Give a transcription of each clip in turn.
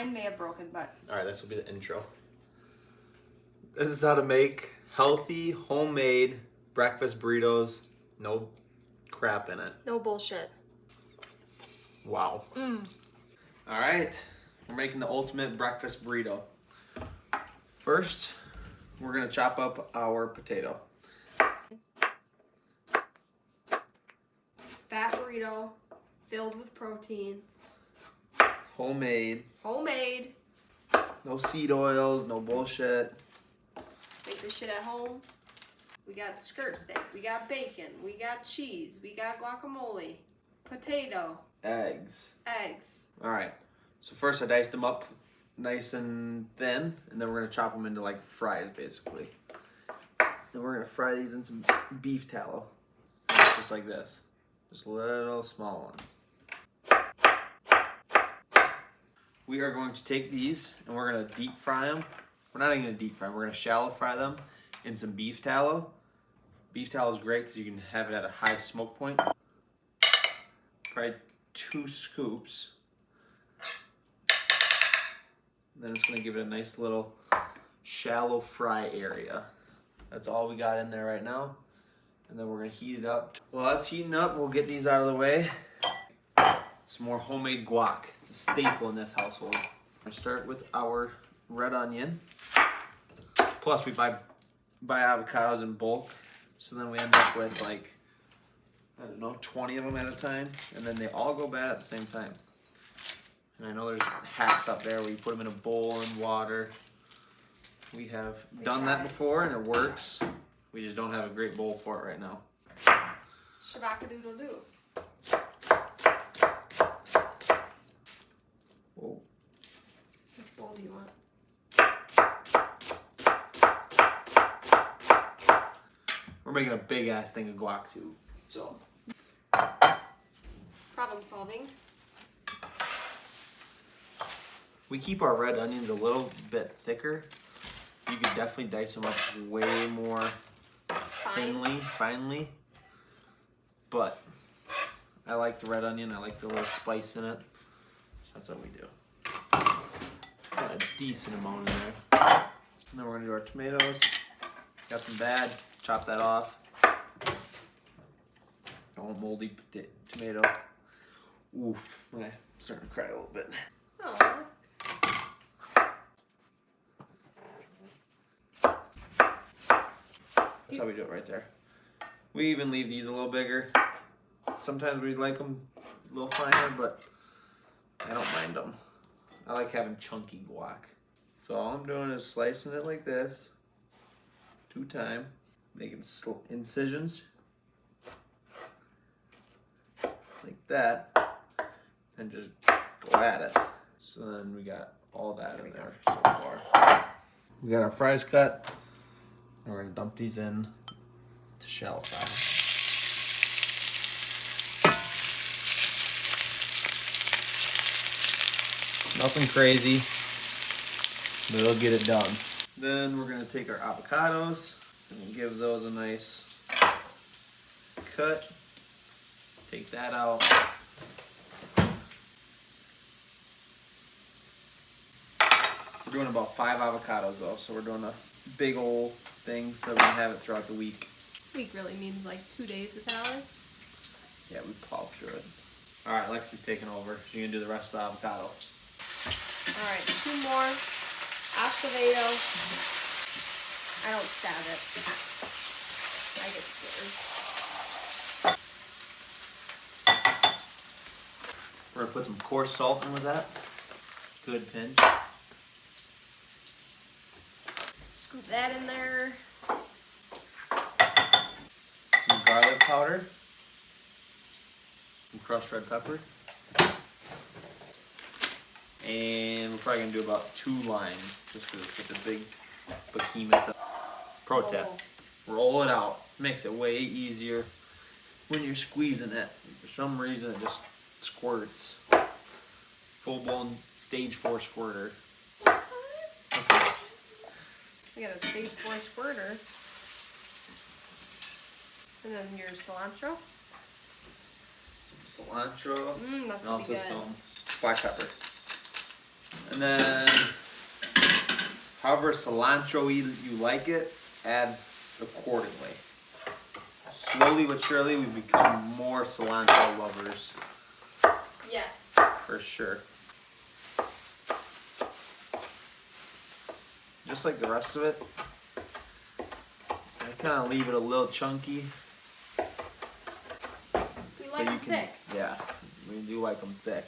Mine may have broken, but... Alright, this will be the intro. This is how to make healthy, homemade breakfast burritos. No crap in it. No bullshit. Wow. Alright, we're making the ultimate breakfast burrito. First, we're going to chop up our potato. Fat burrito, filled with protein. Homemade. Homemade. No seed oils, no bullshit. Make this shit at home. We got skirt steak, we got bacon, we got cheese, we got guacamole, potato, Eggs. eggs. Alright, so first I diced them up nice and thin, and then we're going to chop them into like fries basically. Then we're going to fry these in some beef tallow. Just like this. Just little small ones. We are going to take these and we're going to deep fry them. We're not even going to deep fry them, we're going to shallow fry them in some beef tallow. Beef tallow is great because you can have it at a high smoke point. Probably 2 scoops. Then it's going to give it a nice little shallow fry area. That's all we got in there right now. And then we're going to heat it up. While that's heating up, we'll get these out of the way. Some more homemade guac. It's a staple in this household. We're going to start with our red onion. Plus we buy avocados in bulk. So then we end up with like, I don't know, 20 of them at a time. And then they all go bad at the same time. And I know there's hacks up there where you put them in a bowl and water. We have done that before and it works. We just don't have a great bowl for it right now. Shabaka-doodle-doo. Whoa. Which bowl do you want? We're making a big ass thing of guac too. So. Problem solving. We keep our red onions a little bit thicker. You could definitely dice them up way more finely. But I like the red onion. I like the little spice in it. So that's what we do. Got a decent amount in there. And then we're gonna do our tomatoes. Got some bad. Chop that off. Don't want moldy tomato. Oof. I'm starting to cry a little bit. Aww. That's how we do it right there. We even leave these a little bigger. Sometimes we like them a little finer, but I don't mind them. I like having chunky guac. So all I'm doing is slicing it like this, 2 times, making incisions like that, and just go at it. So then we got all that in there so far. We got our fries cut. And we're gonna dump these in to shallow fry. Nothing crazy, but it'll get it done. Then we're gonna take our avocados and give those a nice cut. Take that out. We're doing about 5 avocados though, so we're doing a big old thing so we can have it throughout the week. Week really means like 2 days with Alex. Yeah, we plow through it. Alright, Lexi's taking over. She's gonna do the rest of the avocado. Alright, 2 more. Acevedo. I don't stab it. I get scared. We're gonna put some coarse salt in with that. Good pinch. Scoop that in there. Some garlic powder. Some crushed red pepper. And we're probably gonna do about 2 limes, just because it's such a big behemoth. Pro tip, roll it out. Makes it way easier when you're squeezing it. For some reason it just squirts. Full-blown stage 4 squirter. That's good. We got a stage 4 squirter. And then your cilantro. Some cilantro. That's and also good. some black pepper. And then, however cilantro you like it, add accordingly. Slowly but surely, we become more cilantro lovers. Yes. For sure. Just like the rest of it, I kind of leave it a little chunky. We like them thick. Yeah, we do like them thick.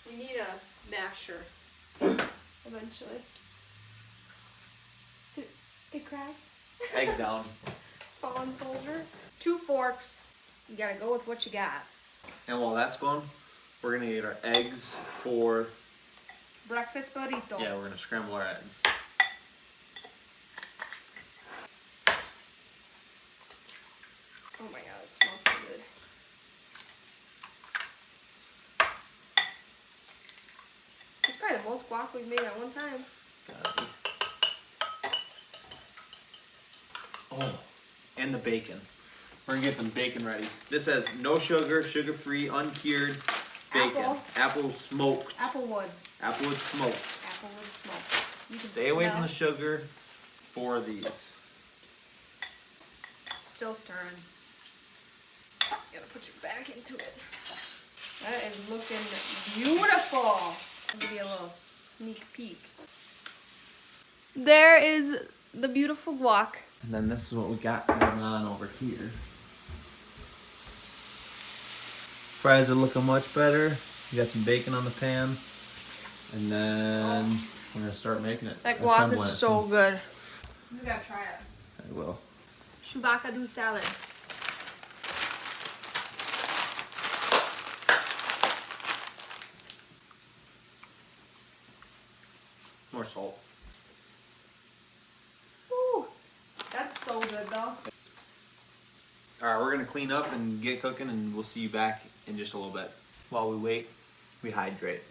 We need a masher eventually. It cracks. Egg down. Fallen soldier. 2 forks. You gotta go with what you got. And while that's going, we're gonna get our eggs for Breakfast burrito. Yeah, we're gonna scramble our eggs. Oh my god, it smells so good. It's probably the most guac we've made at one time. Gotta be. Oh, and the bacon. We're gonna get them bacon ready. This has no sugar, sugar-free, uncured bacon. Apple smoked. Applewood. Applewood smoked. Applewood smoked. You can Stay away from the sugar for these. Still stirring. You gotta put your back into it. That is looking beautiful. I'll give you a little sneak peek. There is the beautiful guac. And then this is what we got going on over here. Fries are looking much better. We got some bacon on the pan. And then we're gonna start making it. That guac is so good. You gotta try it. I will. Chewbacca do salad. More salt. Ooh, that's so good though. Alright, we're gonna clean up and get cooking, and we'll see you back in just a little bit. While we wait, we hydrate.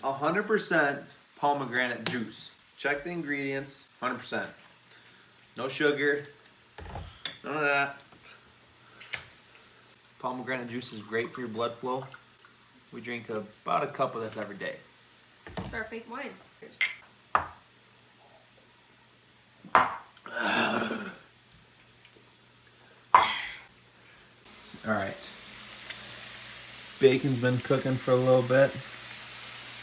100% pomegranate juice. Check the ingredients, 100%. No sugar, none of that. Pomegranate juice is great for your blood flow. We drink about a cup of this every day. It's our fake wine. Alright. Bacon's been cooking for a little bit.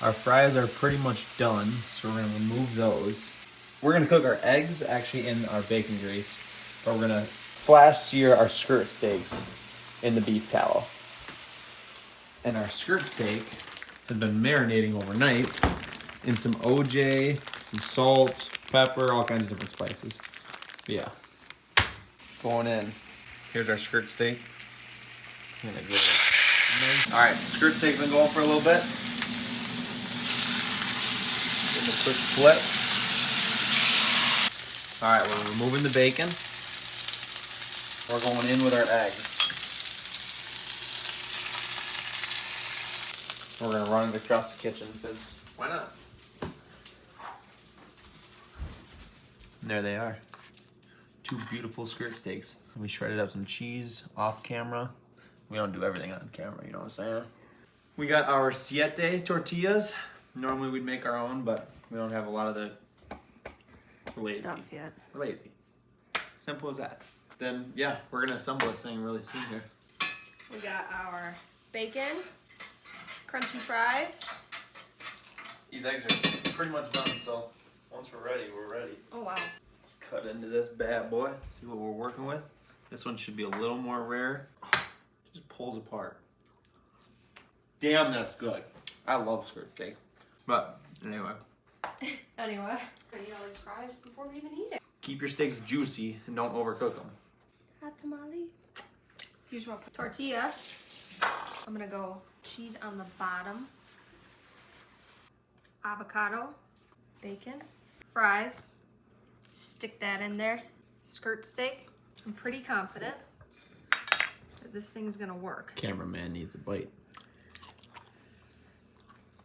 Our fries are pretty much done, so we're gonna remove those. We're gonna cook our eggs actually in our bacon grease, but we're gonna flash sear our skirt steaks in the beef tallow. And our skirt steak has been marinating overnight in some OJ, some salt, pepper, all kinds of different spices. But yeah, going in. Here's our skirt steak. I'm gonna give it a nice. All right, skirt steak's been going for a little bit. Give it a quick flip. All right, we're removing the bacon. We're going in with our eggs. We're gonna run it across the kitchen because why not? And there they are. 2 beautiful skirt steaks. We shredded up some cheese off camera. We don't do everything on camera, you know what I'm saying? We got our siete tortillas. Normally we'd make our own, but we don't have a lot of the lazy stuff yet. We're lazy. Simple as that. Then yeah, we're gonna assemble this thing really soon here. We got our bacon, crunchy fries. These eggs are pretty much done, so once we're ready, we're ready. Oh wow. Let's cut into this bad boy. See what we're working with. This one should be a little more rare. Just pulls apart. Damn, that's good. I love skirt steak. But anyway. Anyway. Gonna eat all these fries before we even eat it. Keep your steaks juicy and don't overcook them. Hot tamale. Here's my tortilla. I'm gonna go cheese on the bottom. Avocado. Bacon. Fries. Stick that in there. Skirt steak. I'm pretty confident that this thing's gonna work. Cameraman needs a bite.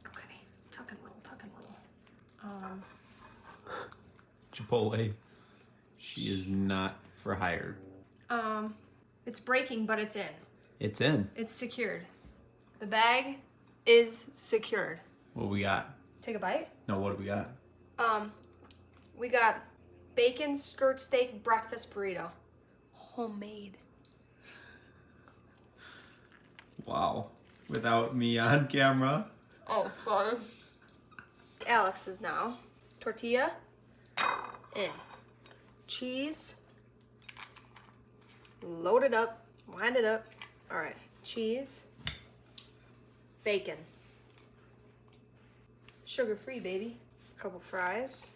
Okay, tuck and roll, tuck and roll. Chipotle. She is not for hire. It's breaking, but it's in. It's in. It's secured. The bag is secured. What we got? Take a bite. No, what do we got? We got bacon skirt steak breakfast burrito. Homemade. Wow. Without me on camera. Oh, fun. Alex is now. Tortilla. In. Cheese. Load it up. Wind it up. All right. Cheese. Bacon. Sugar-free, baby. Couple fries.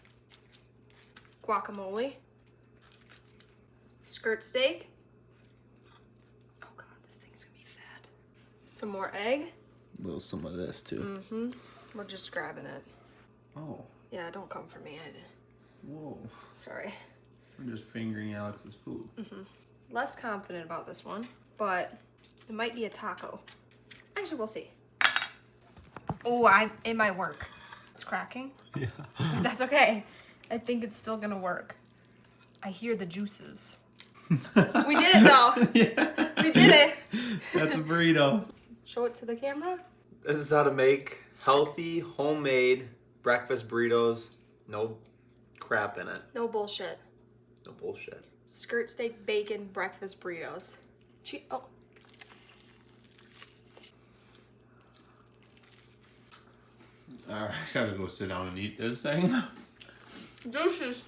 Guacamole. Skirt steak. Oh God, this thing's gonna be fat. Some more egg. A little some of this too. Mm-hmm. We're just grabbing it. Oh. Yeah, don't come for me. Whoa. Sorry. I'm just fingering Alex's food. Less confident about this one, but it might be a taco. Actually, we'll see. Oh, it might work. It's cracking. Yeah. But that's okay. I think it's still gonna work. I hear the juices. We did it though. Yeah. We did it. That's a burrito. Show it to the camera. This is how to make healthy, homemade breakfast burritos. No crap in it. No bullshit. No bullshit. Skirt steak bacon breakfast burritos. Oh. Alright, I gotta go sit down and eat this thing. Juices.